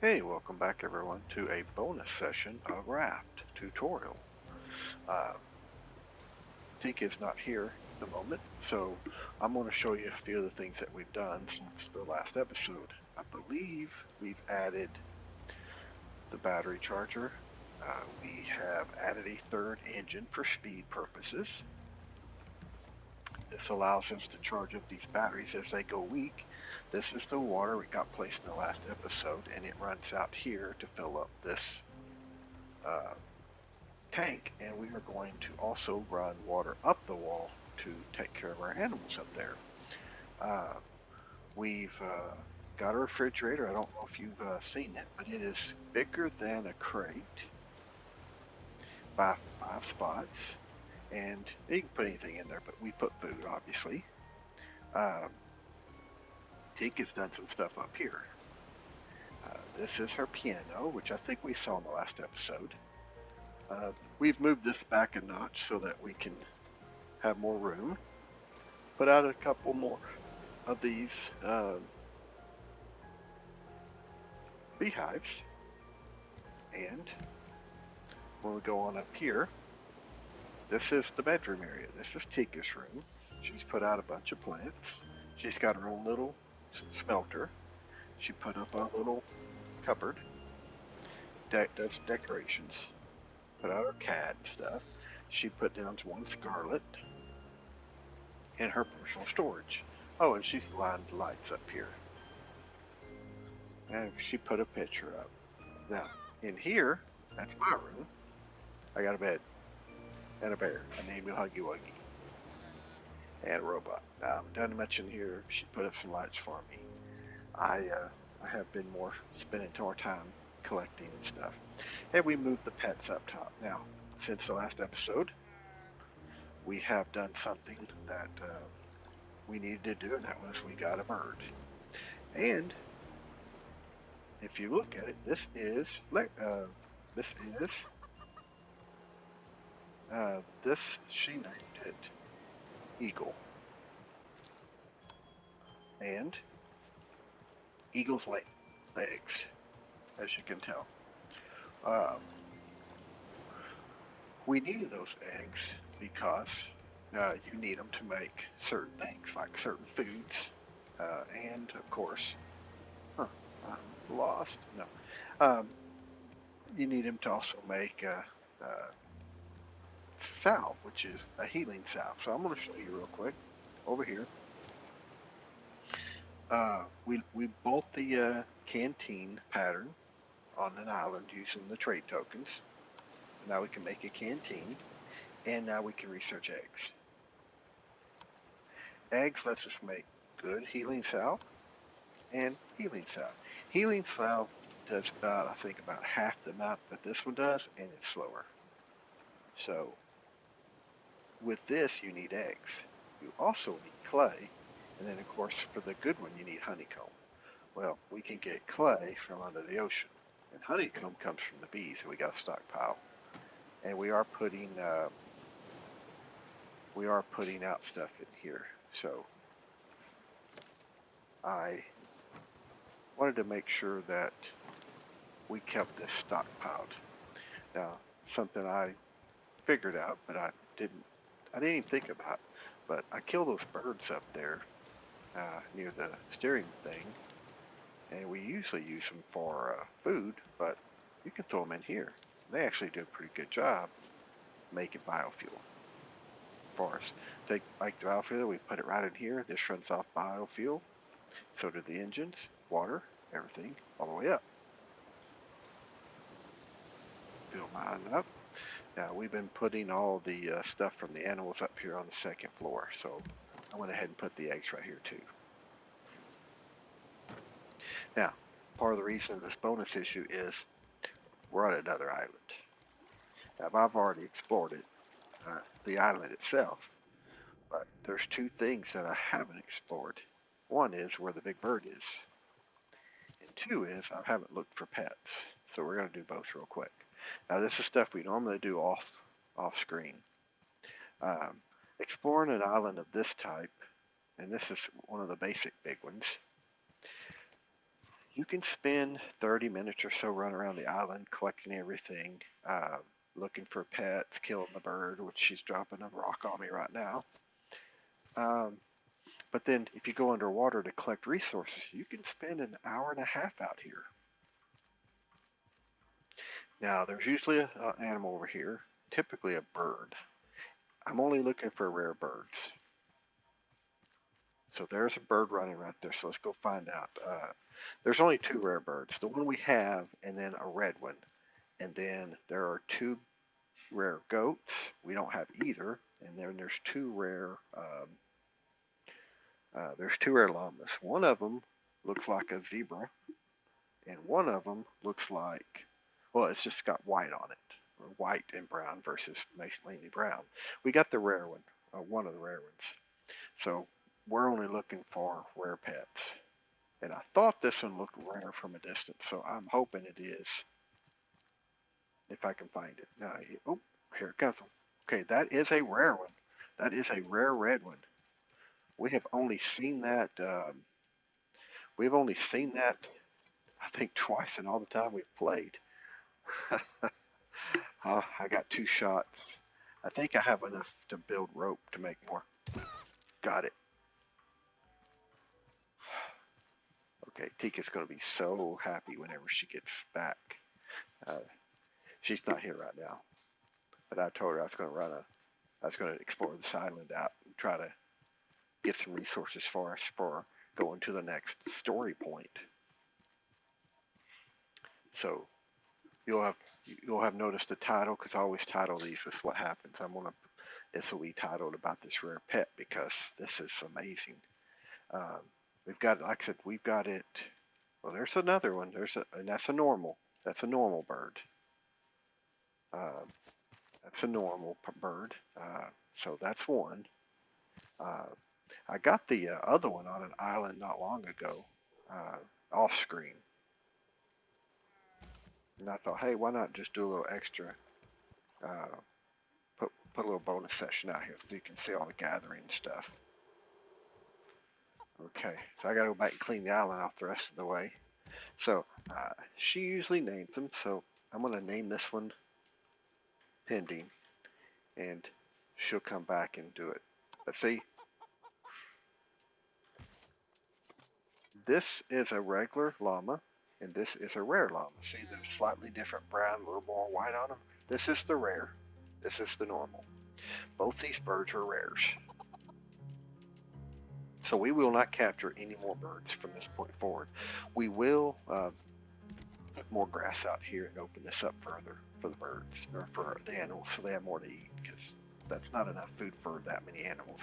Hey, welcome back everyone to a bonus session of Raft tutorial. Uh, Tika is not here at the moment, so I'm going to show you a few of the things that we've done since the last episode. I believe we've added the battery charger. We have added a third engine for speed purposes. This allows us to charge up these batteries as they go weak. This is the water we got placed in the last episode, and it runs out here to fill up this uh, tank, and we are going to also run water up the wall to take care of our animals up there. Uh, we've got a refrigerator. I don't know if you've seen it, but it is bigger than a crate by 5 spots, and you can put anything in there, but we put food, obviously. Um, Tika's done some stuff up here. This is her piano, which I think we saw in the last episode. We've moved this back a notch so that we can have more room. Put out a couple more of these beehives, and when we go on up here, this is the bedroom area. This is Tika's room. She's put out a bunch of plants. She's got her own little smelter. She put up a little cupboard, does decorations, put out her cat and stuff. She put down one Scarlet in her personal storage. Oh, and she's lined the lights up here. And she put a picture up. Now, in here, that's my room. I got a bed and a bear. I named him Huggy Wuggy. And a robot. Doesn't mention here, she put up some lights for me. I have been spending more time collecting and stuff. And we moved the pets up top. Now, since the last episode, we have done something that we needed to do, and that was we got a bird. And if you look at it, this she named it Eagle, and eagles lay eggs, as you can tell. Um, we needed those eggs because you need them to make certain things, like certain foods, and of course, huh, I'm lost. No, um, you need them to also make salve, which is a healing salve. So I'm going to show you real quick over here. We built the canteen pattern on an island using the trade tokens. Now we can make a canteen, and now we can research eggs. Eggs lets us make good healing salve and healing salve. Healing salve does I think about half the amount that this one does, and it's slower. So with this, you need eggs. You also need clay, and then of course for the good one, you need honeycomb. Well, we can get clay from under the ocean, and honeycomb comes from the bees, and we got a stockpile. And we are putting out stuff in here. So I wanted to make sure that we kept this stockpiled. Now, something I figured out, but I didn't even think about. But I kill those birds up there near the steering thing, and we usually use them for food, but you can throw them in here. They actually do a pretty good job making biofuel for us. Take like the biofuel, we put it right in here. This runs off biofuel. So do the engines, water, everything, all the way up. Fill mine up. Now we've been putting all the stuff from the animals up here on the second floor, so I went ahead and put the eggs right here too. Now, part of the reason of this bonus issue is we're on another island. Now, I've already explored it, the island itself, but there's two things that I haven't explored. One is where the big bird is, and two is I haven't looked for pets. So we're going to do both real quick. Now, this is stuff we normally do off screen. Exploring an island of this type, and this is one of the basic big ones, You can spend 30 minutes or so running around the island collecting everything, looking for pets, killing the bird, which she's dropping a rock on me right now. Um, but then if you go underwater to collect resources, you can spend an hour and a half out here. Now, there's usually an animal over here, typically a bird. I'm only looking for rare birds. So there's a bird running right there, so let's go find out. There's only two rare birds, the one we have and then a red one. And then there are two rare goats. We don't have either. And then there's two rare llamas. One of them looks like a zebra, and one of them looks like, well, it's just got white on it, or white and brown versus mainly brown. We got the rare one, one of the rare ones. So we're only looking for rare pets. And I thought this one looked rare from a distance, so I'm hoping it is, if I can find it. Now, oh, here it comes. Okay, that is a rare one. That is a rare red one. We have only seen that. We've only seen that, I think, twice in all the time we've played. I got 2 shots. I think I have enough to build rope to make more. Got it. Okay, Tika's going to be so happy whenever she gets back. She's not here right now, but I told her I was going to explore this island out and try to get some resources for us for going to the next story point. So you'll have noticed the title, because I always title these with what happens. This will be titled about this rare pet because this is amazing. We've got, like I said, we've got it. Well, there's another one. And that's a normal. That's a normal bird. That's a normal bird. So that's one. I got the other one on an island not long ago, off screen. And I thought, hey, why not just do a little extra, put a little bonus session out here so you can see all the gathering stuff. Okay, so I gotta go back and clean the island off the rest of the way. So, she usually names them, so I'm gonna name this one pending, and she'll come back and do it. But see, this is a regular llama, and this is a rare llama. See, they're slightly different brown, a little more white on them. This is the rare. This is the normal. Both these birds are rares. So we will not capture any more birds from this point forward. We will put more grass out here and open this up further for the birds, or for the animals, so they have more to eat, because that's not enough food for that many animals.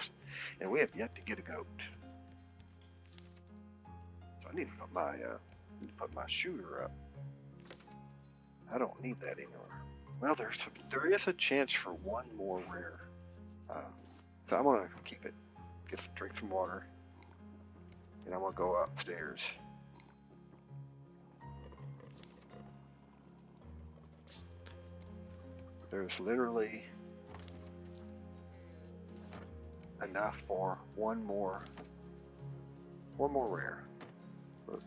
And we have yet to get a goat. So I need to put my shooter up. I don't need that anymore. Well, there is a chance for one more rare. So I'm gonna keep it. Drink some water, and I'm gonna go upstairs. There's literally enough for one more rare. Look.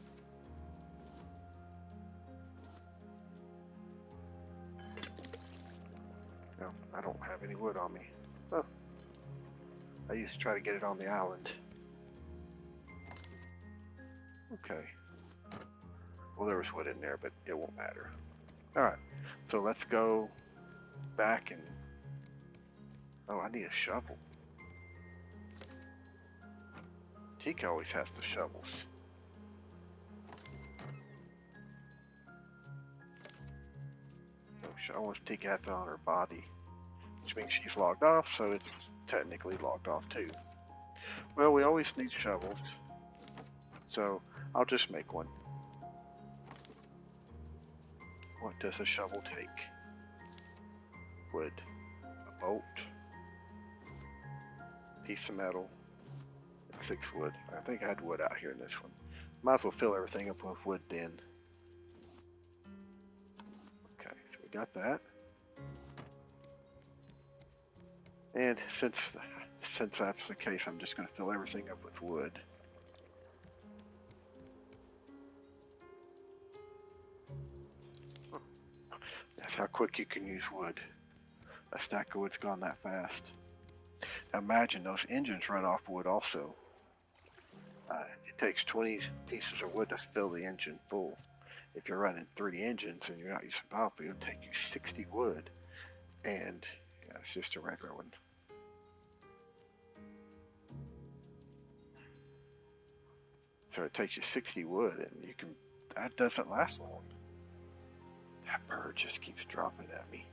No, I don't have any wood on me. Oh, I used to try to get it on the island. Okay. Well, there was wood in there, but it won't matter. Alright, so let's go back and... Oh, I need a shovel. Tika always has the shovels. So almost Tika has it on her body, which means she's logged off, so it's technically logged off too. Well, we always need shovels, so I'll just make one. What does a shovel take? Wood, a bolt, piece of metal, and 6 wood. I think I had wood out here in this one. Might as well fill everything up with wood then. Okay, so we got that. And since that's the case, I'm just going to fill everything up with wood. That's how quick you can use wood. A stack of wood's gone that fast. Now imagine those engines run off wood also. It takes 20 pieces of wood to fill the engine full. If you're running 3 engines and you're not using biofuel, it'll take you 60 wood, and it's just a regular one. So it takes you 60 wood, and that doesn't last long. That bird just keeps dropping at me.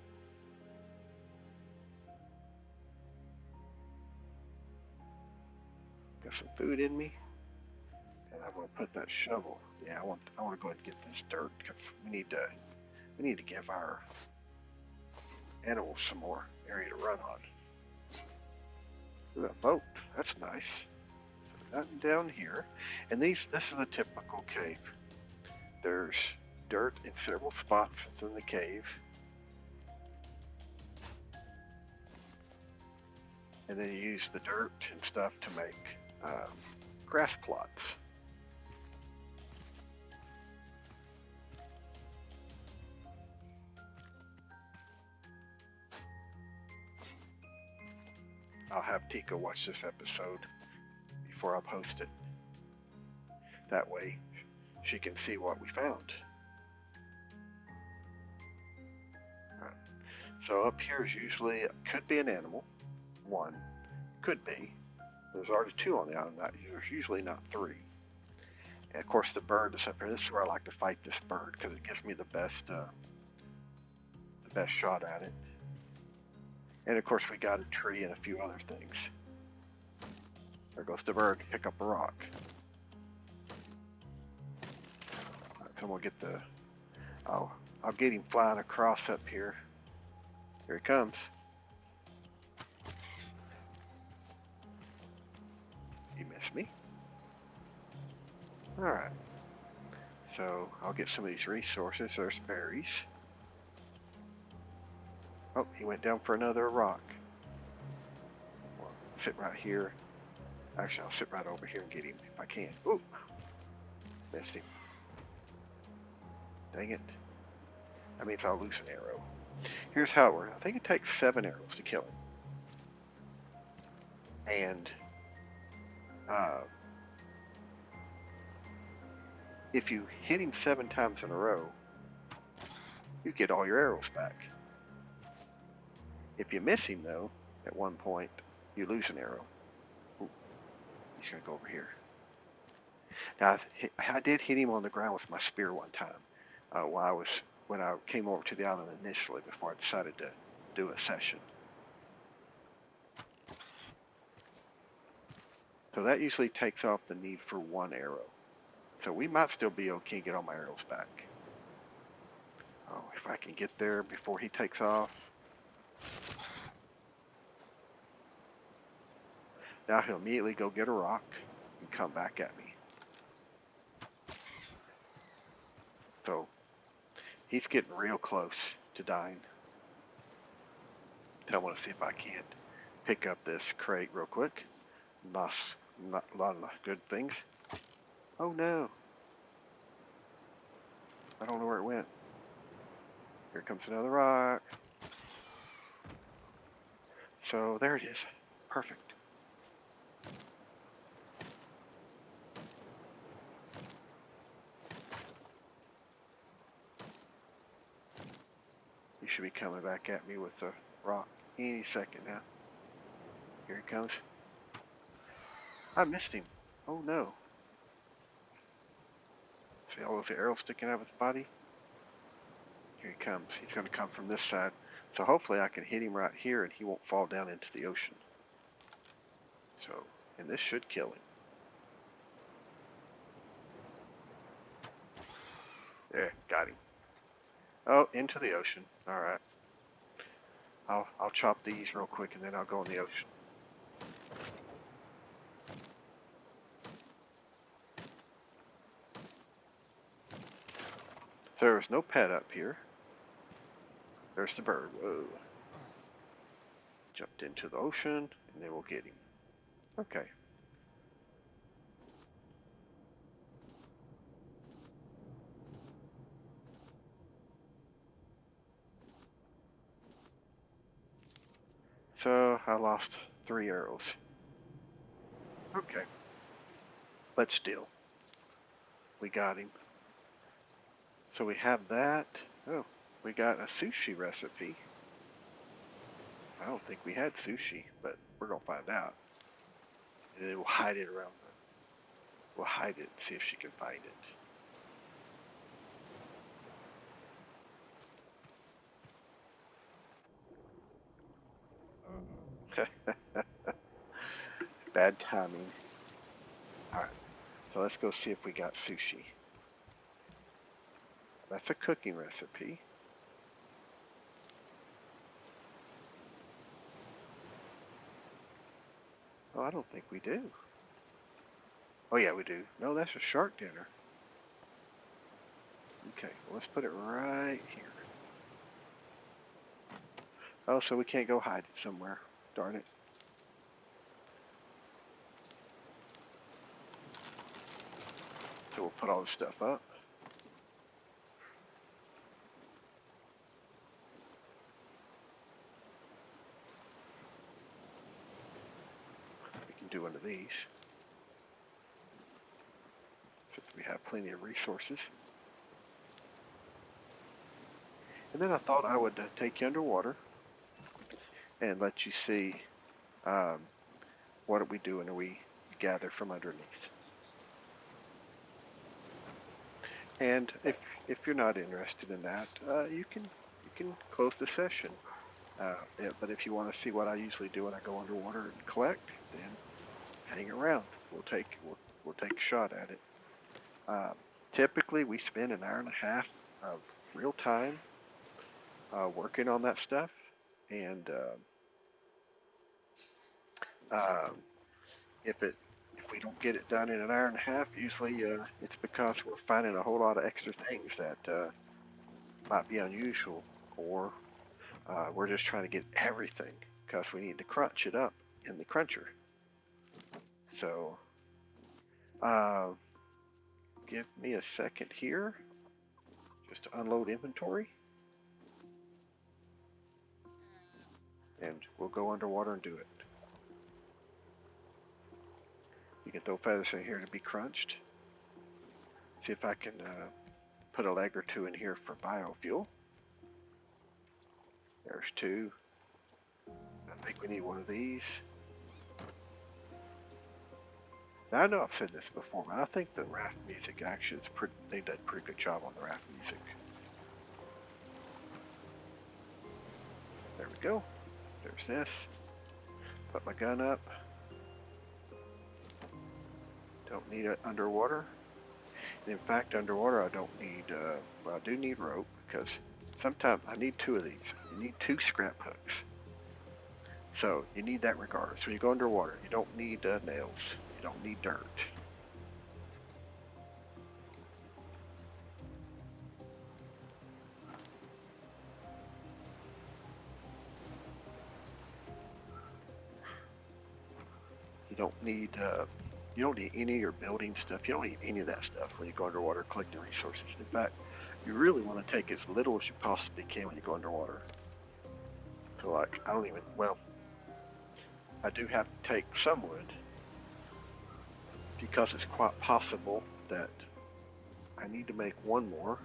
Got some food in me, and I'm gonna put that shovel. Yeah, I want to go ahead and get this dirt because we need to give our animals some more area to run on. Look at that boat. That's nice. So nothing down here, and this is a typical cave. There's dirt in several spots within the cave. And then you use the dirt and stuff to make grass plots. I'll have Tika watch this episode before I post it. That way she can see what we found. Right. So up here is usually, could be an animal. 1. Could be. There's already 2 on the island. There's usually not 3. And of course the bird is up here. This is where I like to fight this bird because it gives me the best shot at it. And of course we got a tree and a few other things. There goes the bird. Pick up a rock. Right, so we'll get I'll get him flying across up here. Here he comes. He missed me. Alright. So I'll get some of these resources. There's berries. Oh, he went down for another rock. Well, sit right here. Actually, I'll sit right over here and get him if I can. Ooh! Missed him. Dang it. That means I'll lose an arrow. Here's how it works. I think it takes 7 arrows to kill him. And if you hit him 7 times in a row, you get all your arrows back. If you miss him, though, at one point, you lose an arrow. Ooh, he's going to go over here. Now, I did hit him on the ground with my spear one time when I came over to the island initially before I decided to do a session. So that usually takes off the need for 1 arrow. So we might still be okay to get all my arrows back. Oh, if I can get there before he takes off. Now he'll immediately go get a rock and come back at me. So he's getting real close to dying. I want to see if I can't pick up this crate real quick. Not a lot of good things. Oh no. I don't know where it went. Here comes another rock. So there it is. Perfect. He should be coming back at me with the rock any second now. Here he comes. I missed him. Oh no. See all those arrows sticking out of his body? Here he comes. He's going to come from this side. So hopefully I can hit him right here and he won't fall down into the ocean. So, and this should kill him. There, got him. Oh, into the ocean. Alright. I'll chop these real quick and then I'll go in the ocean. So there's no pet up here. There's the bird. Whoa. Jumped into the ocean, and then we'll get him. Okay. I lost 3 arrows. Okay, but still, we got him. So we have that. Oh, we got a sushi recipe. I don't think we had sushi, but we're gonna find out. And then we'll hide it around the. We'll hide it and see if she can find it. Bad timing. All right, so let's go see if we got sushi. That's a cooking recipe. Oh, I don't think we do. Oh yeah, we do. No, that's a shark dinner. Okay, well, let's put it right here. Oh, so we can't go hide it somewhere. Darn it. So we'll put all this stuff up. We can do one of these, since we have plenty of resources. And then I thought I would take you underwater and let you see what we do and we gather from underneath. And if you're not interested in that, you can close the session. But if you want to see what I usually do when I go underwater and collect, then hang around. We'll take a shot at it. Typically, we spend an hour and a half of real time working on that stuff, and if we don't get it done in an hour and a half, usually it's because we're finding a whole lot of extra things that might be unusual, or we're just trying to get everything because we need to crunch it up in the cruncher. So give me a second here just to unload inventory, and we'll go underwater and do it. You can throw feathers in here to be crunched. See if I can put a leg or two in here for biofuel. There's 2. I think we need one of these. Now I know I've said this before, but I think the Raft music actually they did a pretty good job on the Raft music. There we go. There's this. Put my gun up. Don't need it underwater. And in fact, underwater I don't need, well, I do need rope because sometimes I need 2 of these. You need 2 scrap hooks. So you need that regardless. When you go underwater, you don't need nails. You don't need dirt. You don't need any of your building stuff. You don't need any of that stuff when you go underwater collecting resources. In fact, you really want to take as little as you possibly can when you go underwater. So like, I do have to take some wood because it's quite possible that I need to make 1 more,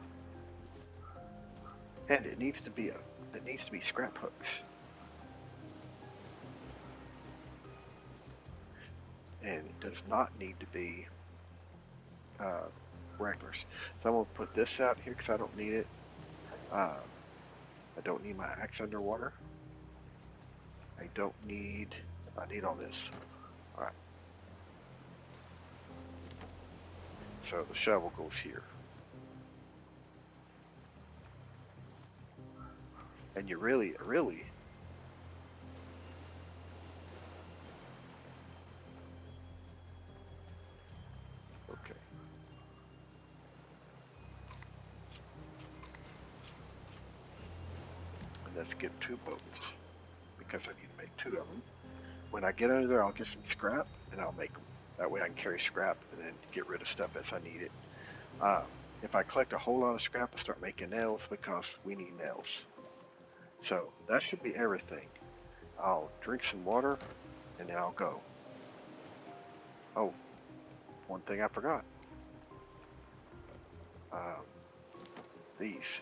and it needs to be scrap hooks. And it does not need to be regulars. So I'm going to put this out here because I don't need it. I don't need my axe underwater. I need all this. Alright. So the shovel goes here. And you really, okay. And let's get 2 boats because I need to make 2 of them. When I get under there, I'll get some scrap and I'll make them. That way I can carry scrap and then get rid of stuff as I need it. If I collect a whole lot of scrap, I'll start making nails because we need nails. So that should be everything. I'll drink some water, and then I'll go. Oh, one thing I forgot. Um, these.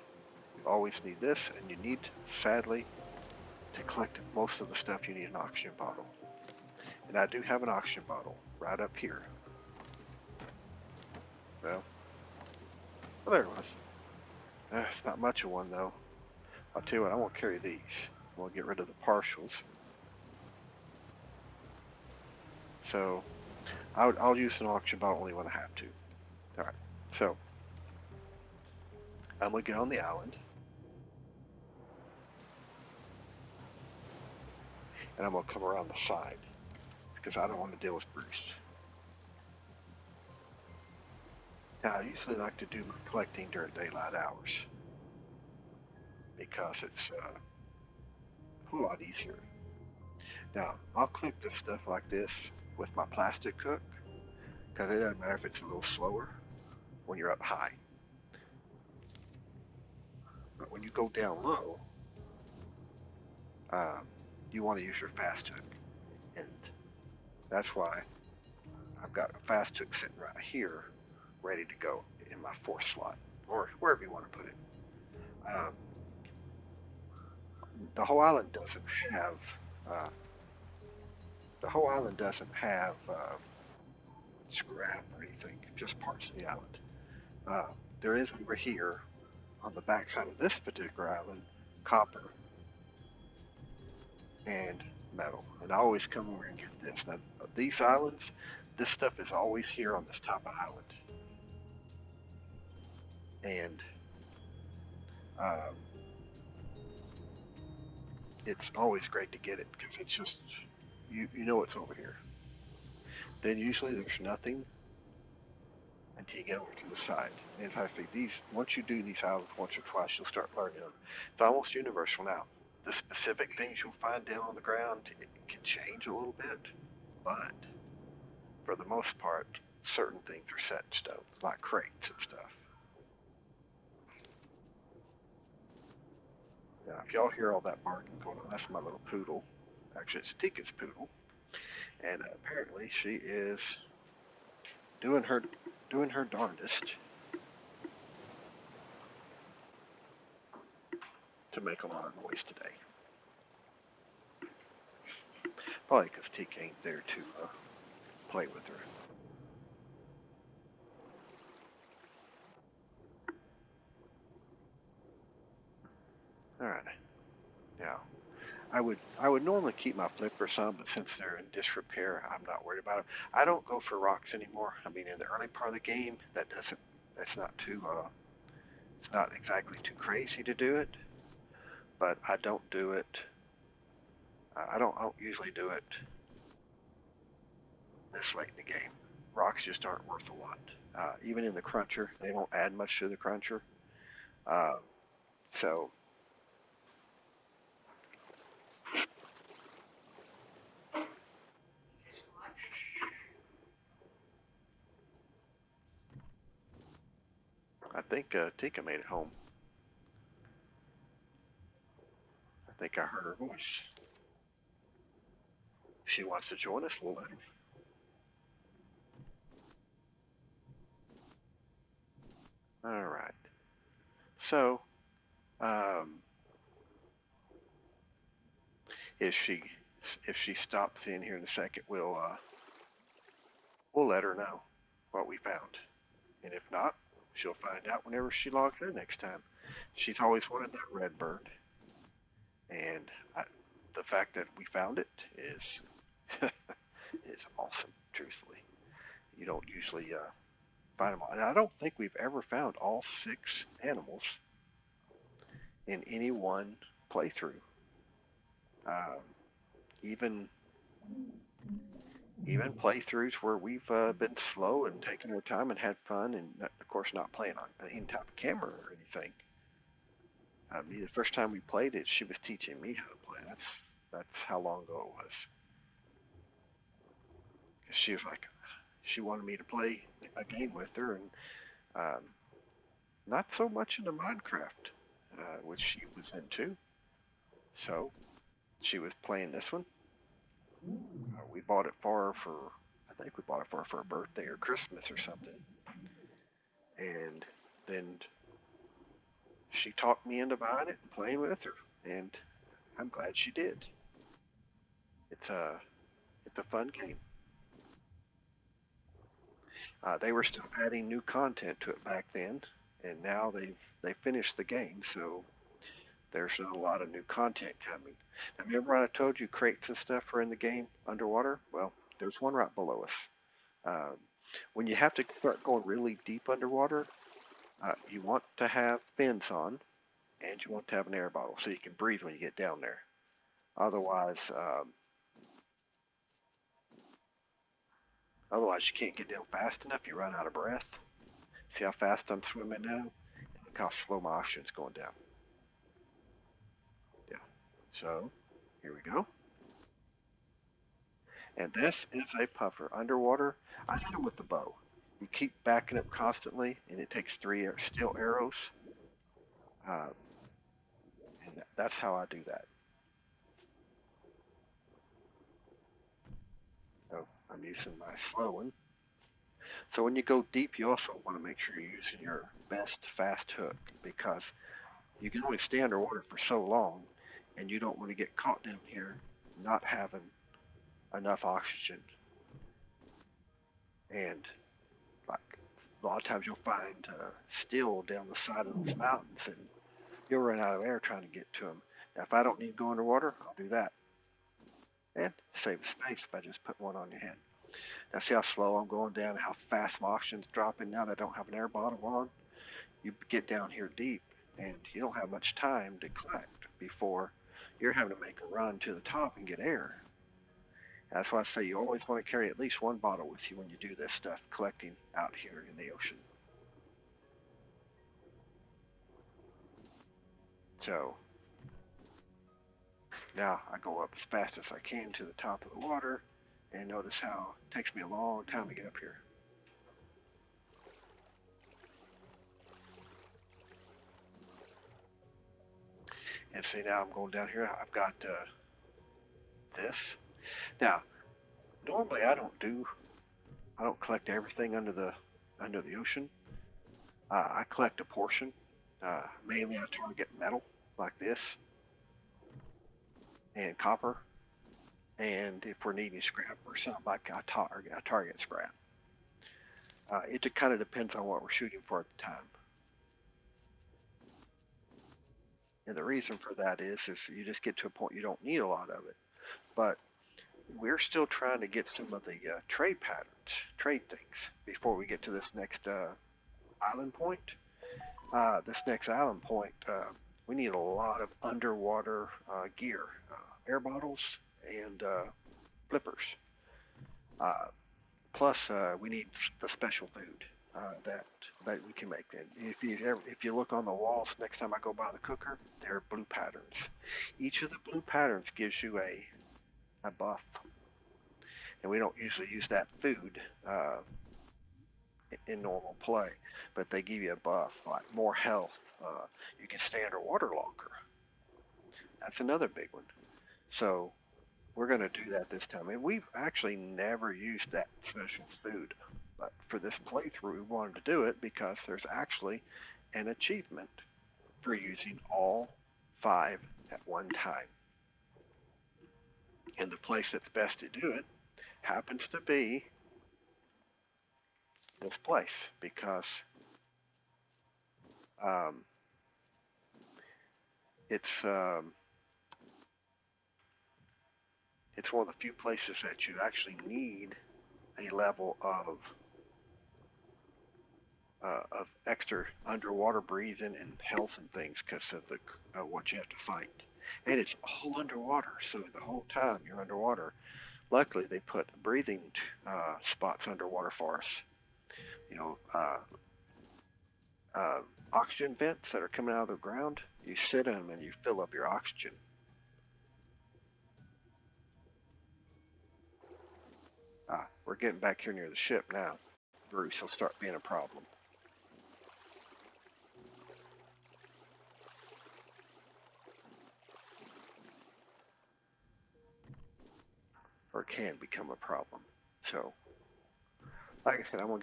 You always need this, and you need, sadly, to collect most of the stuff, you need an oxygen bottle. And I do have an oxygen bottle right up here. Well, there it was. It's not much of one, though. I'll tell you what, I won't carry these. We'll get rid of the partials. So, I'll use an oxygen bottle only when I have to. Alright, so, I'm going to get on the island. And I'm going to come around the side. Because I don't want to deal with Bruce. Now, I usually like to do my collecting during daylight hours. Because it's a whole lot easier. Now, I'll clip this stuff like this with my plastic hook, because it doesn't matter if it's a little slower when you're up high. But when you go down low, you want to use your fast hook. And that's why I've got a fast hook sitting right here, ready to go in my fourth slot, or wherever you want to put it. The whole island doesn't have scrap or anything, just parts of the island. There is over here on the backside of this particular island copper and metal, and I always come over and get this. Now, these islands, this stuff is always here on this top of island, and it's always great to get it because it's just you know it's over here. Then usually there's nothing until you get over to the side. And in fact, once you do these islands once or twice, you'll start learning them. It's almost universal now. The specific things you'll find down on the ground, it can change a little bit, but for the most part, certain things are set in stone, like crates and stuff. Now, if y'all hear all that barking going on, that's my little poodle. Actually, it's Tika's poodle, and apparently she is doing her darndest to make a lot of noise today. Probably because Tika ain't there to play with her. All right. Now, I would normally keep my flippers on, but since they're in disrepair, I'm not worried about them. I don't go for rocks anymore. I mean, in the early part of the game, that's not too it's not exactly too crazy to do it, but I don't do it. I don't usually do it this late in the game. Rocks just aren't worth a lot. Even in the cruncher, they don't add much to the cruncher. So I think Tika made it home. I think I heard her voice. If she wants to join us, we'll let her. All right. So, if she stops in here in a second, we'll let her know what we found, and if not, she'll find out whenever she logs in next time. She's always wanted that red bird, and the fact that we found it is is awesome. Truthfully, you don't usually find them all, and I don't think we've ever found all 6 animals in any one playthrough. Even playthroughs where we've been slow and taken our time and had fun, and of course not playing on any type of camera or anything. I mean, the first time we played it, she was teaching me how to play. That's how long ago it was. She was like, she wanted me to play a game with her, and not so much into Minecraft, which she was into. So she was playing this one. We bought it for her for, I think we bought it for her for her birthday or Christmas or something. And then she talked me into buying it and playing with her, and I'm glad she did. It's a fun game. They were still adding new content to it back then, and now they finished the game, so there's a lot of new content coming. Now, remember when I told you crates and stuff are in the game underwater? Well, there's one right below us. Um, when you have to start going really deep underwater, you want to have fins on, and you want to have an air bottle so you can breathe when you get down there. Otherwise, otherwise you can't get down fast enough. You run out of breath. See how fast I'm swimming now? Look how slow my oxygen's going down. Yeah. So here we go. And this is a puffer. Underwater, I hit them with the bow. You keep backing up constantly, and it takes 3 steel arrows. Uh, and that's how I do that. So I'm using my slow one. So when you go deep, you also want to make sure you're using your best fast hook because you can only stay underwater for so long, and you don't want to get caught down here not having enough oxygen. And like a lot of times you'll find steel down the side of those mountains, and you'll run out of air trying to get to them. Now, if I don't need to go underwater, I'll do that. And save space if I just put one on your head. Now, see how slow I'm going down, how fast my oxygen's dropping now that I don't have an air bottle on? You get down here deep, and you don't have much time to collect before you're having to make a run to the top and get air. That's why I say you always want to carry at least one bottle with you when you do this stuff, collecting out here in the ocean. So now I go up as fast as I can to the top of the water, and notice how it takes me a long time to get up here. And see, now I'm going down here. I've got this. Now, normally I don't collect everything under the ocean. I collect a portion. Mainly I target metal like this and copper. And if we're needing scrap or something, like I target scrap. It kind of depends on what we're shooting for at the time. And the reason for that is you just get to a point you don't need a lot of it. But we're still trying to get some of the trade patterns, trade things, before we get to this next island point. This next island point, we need a lot of underwater gear, air bottles and flippers. Plus, we need the special food that we can make. And if you look on the walls next time I go by the cooker, there are blue patterns. Each of the blue patterns gives you a buff, and we don't usually use that food in normal play, but they give you a buff, like more health. You can stay underwater longer. That's another big one. So we're going to do that this time. And we've actually never used that special food. But for this playthrough, we wanted to do it because there's actually an achievement for using all 5 at one time. And the place that's best to do it happens to be this place because it's it's one of the few places that you actually need a level of extra underwater breathing and health and things because of the what you have to fight. And it's all underwater, so the whole time you're underwater. Luckily, they put breathing spots underwater for us. You know, oxygen vents that are coming out of the ground. You sit in them and you fill up your oxygen. We're getting back here near the ship now. Bruce will start being a problem. or can become a problem. So, like I said, I'm gonna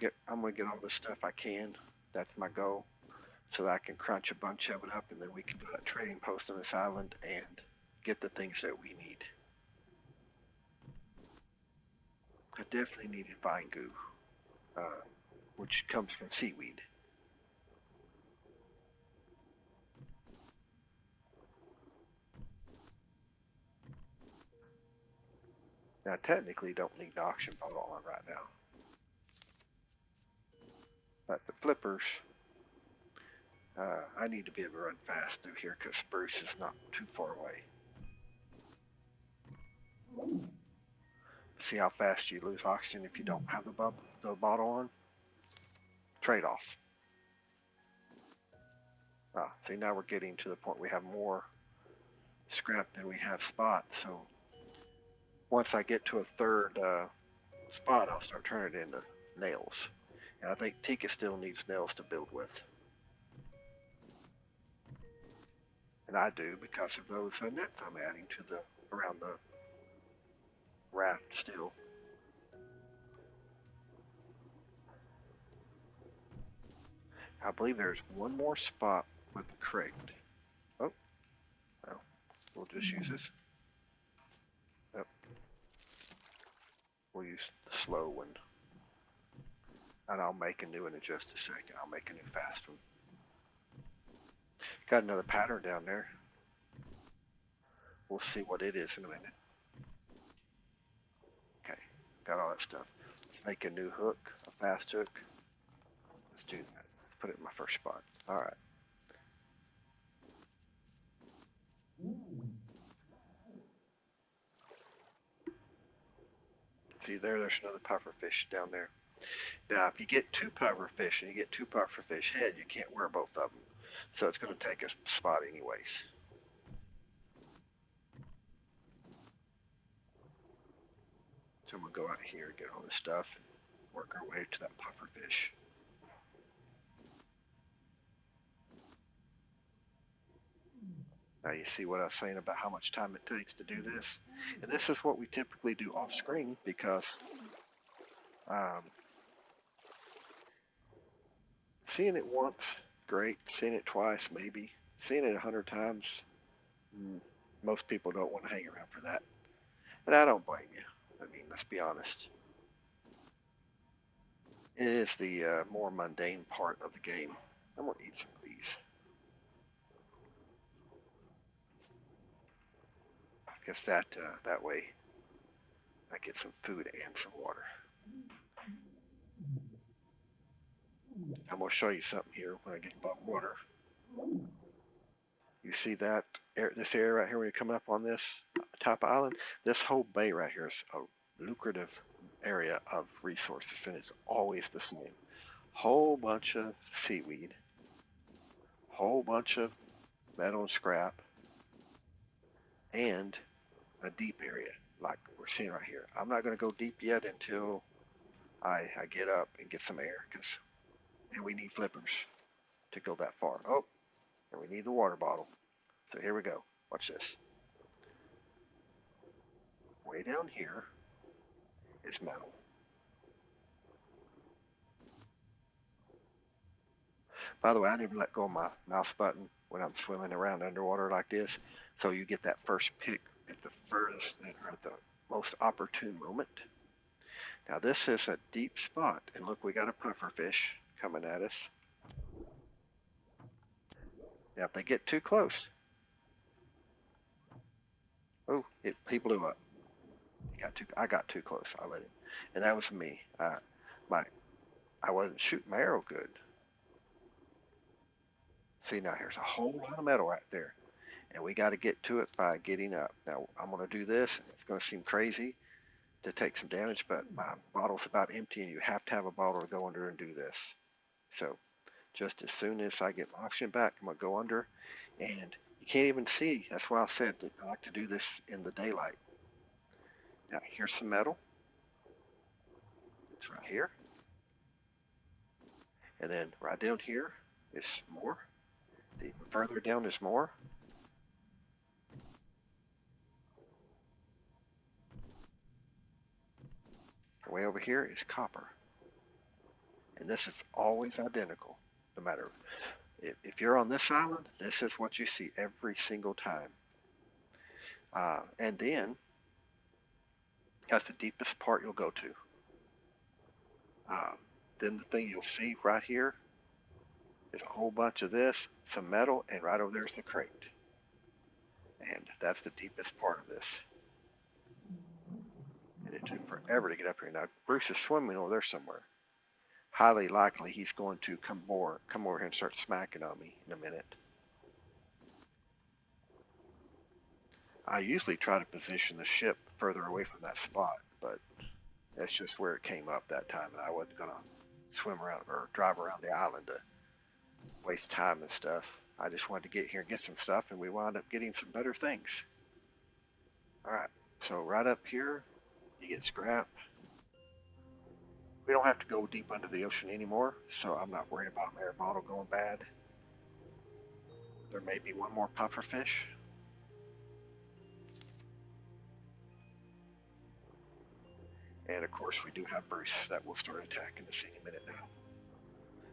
get all the stuff I can. That's my goal, so that I can crunch a bunch of it up, and then we can build a trading post on this island and get the things that we need. I definitely needed vine goo, which comes from seaweed. Now, technically, don't need the auction bottle on right now, but the flippers, I need to be able to run fast through here because Spruce is not too far away. See how fast you lose oxygen if you don't have the bottle on? Trade-off. See, now we're getting to the point we have more scrap than we have spots, so once I get to a third spot, I'll start turning it into nails. And I think Tika still needs nails to build with. And I do because of those nets I'm adding to around the raft still. I believe there's one more spot with the crate. Oh, well, we'll just use this. Yep. We'll use the slow one. And I'll make a new one in just a second. I'll make a new fast one. Got another pattern down there. We'll see what it is in a minute. Okay, got all that stuff. Let's make a new hook, a fast hook. Let's do that. Let's put it in my first spot. All right. See there's another pufferfish down there. Now, if you get two pufferfish and you get two pufferfish head, you can't wear both of them. So it's going to take a spot anyways. So I'm going to go out here, get all this stuff, and work our way to that pufferfish. Now you see what I was saying about how much time it takes to do this? And this is what we typically do off screen because seeing it once, great. Seeing it twice, maybe. Seeing it 100 times, most people don't want to hang around for that. And I don't blame you. I mean, let's be honest. It is the more mundane part of the game. I'm going to eat some of these. I guess that way I get some food and some water. I'm going to show you something here when I get above water. You see that this area right here when you're coming up on this top island? This whole bay right here is a lucrative area of resources, and it's always the same. Whole bunch of seaweed, whole bunch of metal and scrap, and a deep area like we're seeing right here. I'm not going to go deep yet until I get up and get some air, and we need flippers to go that far. Oh, and we need the water bottle. So here we go. Watch this. Way down here is metal. By the way, I never let go of my mouse button when I'm swimming around underwater like this, so you get that first pick at the furthest or at the most opportune moment. Now this is a deep spot, and look, we got a pufferfish coming at us. Now if they get too close, oh, he blew up. I got too close. I let him, and that was me. I wasn't shooting my arrow good. See, now here's a whole lot of metal right there, and we got to get to it by getting up. Now I'm going to do this. It's going to seem crazy to take some damage, but my bottle's about empty, and you have to have a bottle to go under and do this. So just as soon as I get my oxygen back, I'm going to go under, and you can't even see. That's why I said that I like to do this in the daylight. Now here's some metal. It's right here. And then right down here is more. Even further down is more. way over here is copper. And this is always identical, no matter if you're on this island, this is what you see every single time. And then that's the deepest part you'll go to. Then the thing you'll see right here is a whole bunch of this, some metal, and right over there's the crate. And that's the deepest part of this. And it took forever to get up here. Now, Bruce is swimming over there somewhere. Highly likely he's going to come over here and start smacking on me in a minute. I usually try to position the ship further away from that spot, but that's just where it came up that time, and I wasn't going to swim around or drive around the island to waste time and stuff. I just wanted to get here and get some stuff, and we wound up getting some better things. Alright, so right up here, you get scrap. We don't have to go deep under the ocean anymore, so I'm not worried about my air bottle going bad. There may be one more puffer fish. And of course we do have Bruce that will start attacking us any minute now.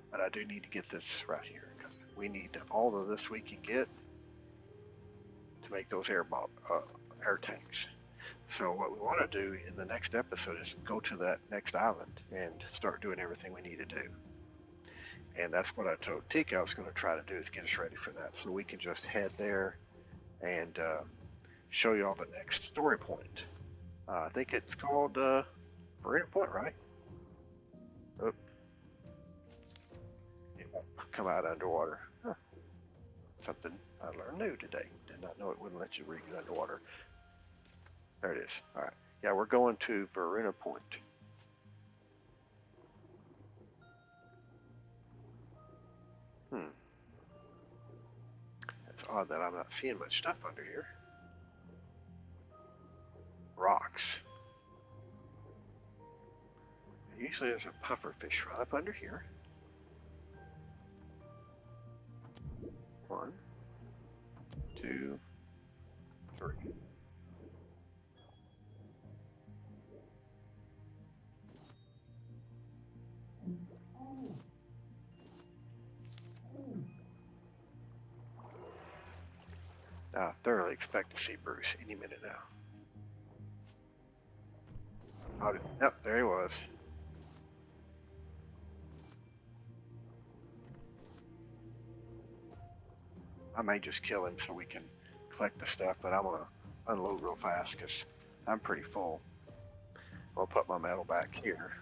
But I do need to get this right here, because we need all of this we can get to make those air tanks. So what we want to do in the next episode is go to that next island and start doing everything we need to do. And that's what I told Tika I was going to try to do, is get us ready for that, so we can just head there and show you all the next story point. I think it's called Marina Point, right? Oh. It won't come out underwater. Huh. Something I learned new today. Did not know it wouldn't let you read it underwater. There it is. All right. Yeah, we're going to Marina Point. It's odd that I'm not seeing much stuff under here. Rocks. Usually there's a puffer fish right up under here. 1, 2, 3. I thoroughly expect to see Bruce any minute now. Oh, yep, there he was. I may just kill him so we can collect the stuff, but I'm going to unload real fast because I'm pretty full. I'll put my metal back here.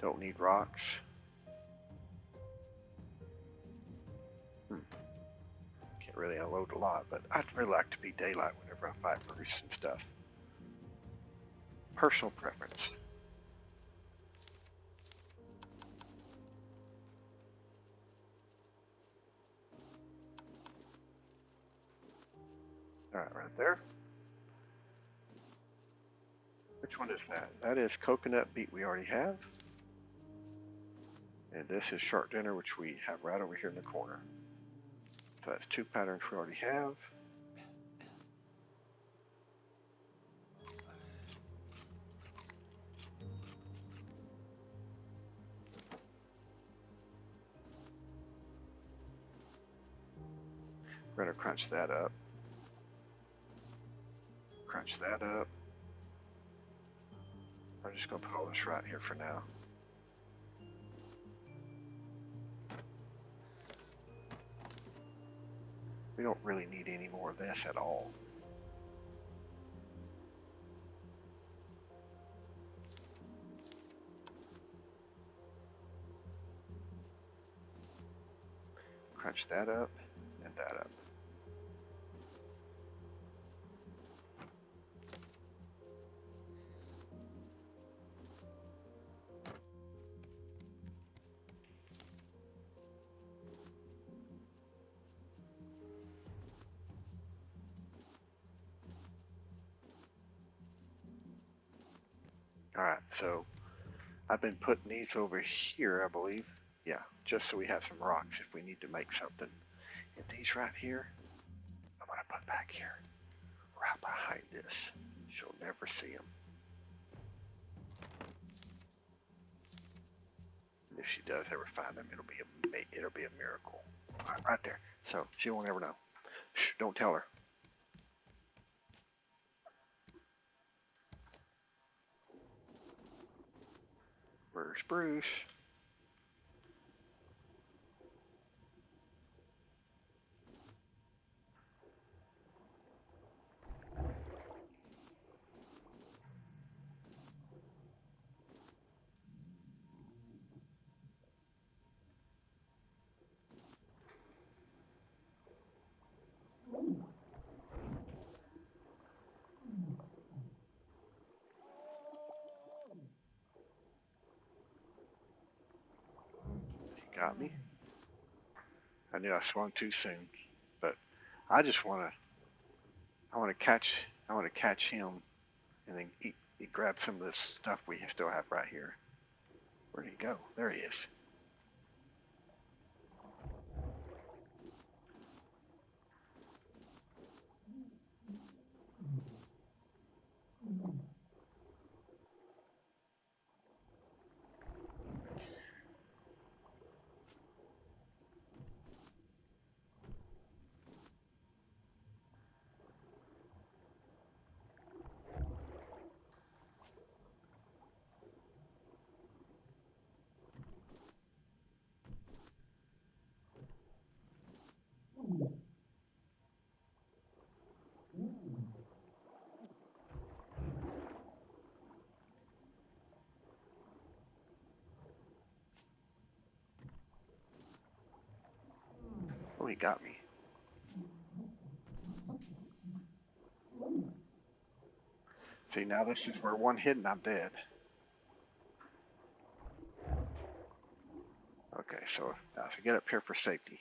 Don't need rocks. Can't really unload a lot, but I'd really like to be daylight whenever I fight Bruce and stuff. Personal preference. Alright, right there. Which one is that? That is coconut beet we already have. And this is shark dinner, which we have right over here in the corner. So that's 2 patterns we already have. We're going to crunch that up. Crunch that up. I'm just going to put all this right here for now. We don't really need any more of this at all. Crunch that up and that up. Alright, so I've been putting these over here, I believe. Yeah, just so we have some rocks if we need to make something. And these right here, I'm going to put back here. behind this. She'll never see him. And if she does ever find him, it'll be a miracle. Right there. So she won't ever know. Shh, don't tell her. Where's Bruce? He got me. I knew I swung too soon, but I just I want to catch him, and then he grab some of this stuff we still have right here. Where'd he go? There he is. Oh, he got me. See, now this is where one hit and I'm dead. Okay, so now to get up here for safety.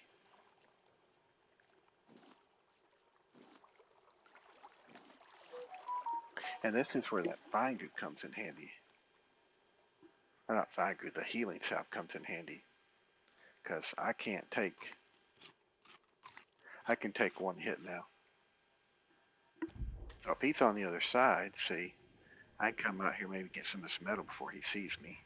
And this is where that vine goo comes in handy. Or not vine goo, the healing sap comes in handy. Because I can take one hit now. So if he's on the other side, see, I can come out here maybe get some of this metal before he sees me.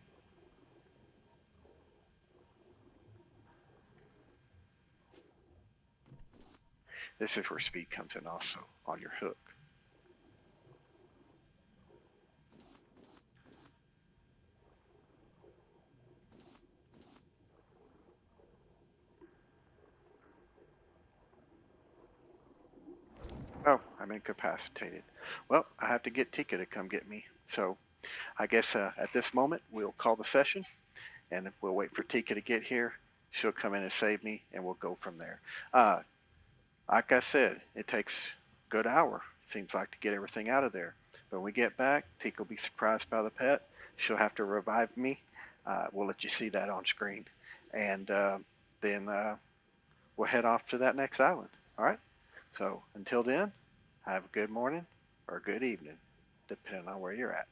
This is where speed comes in also, on your hook. Oh, I'm incapacitated. Well, I have to get Tika to come get me. So I guess at this moment we'll call the session, and we'll wait for Tika to get here. She'll come in and save me, and we'll go from there. Like I said, it takes a good hour, seems like, to get everything out of there. But when we get back, Tika will be surprised by the pet. She'll have to revive me. We'll let you see that on screen. And then we'll head off to that next island. All right? So until then, have a good morning or a good evening, depending on where you're at.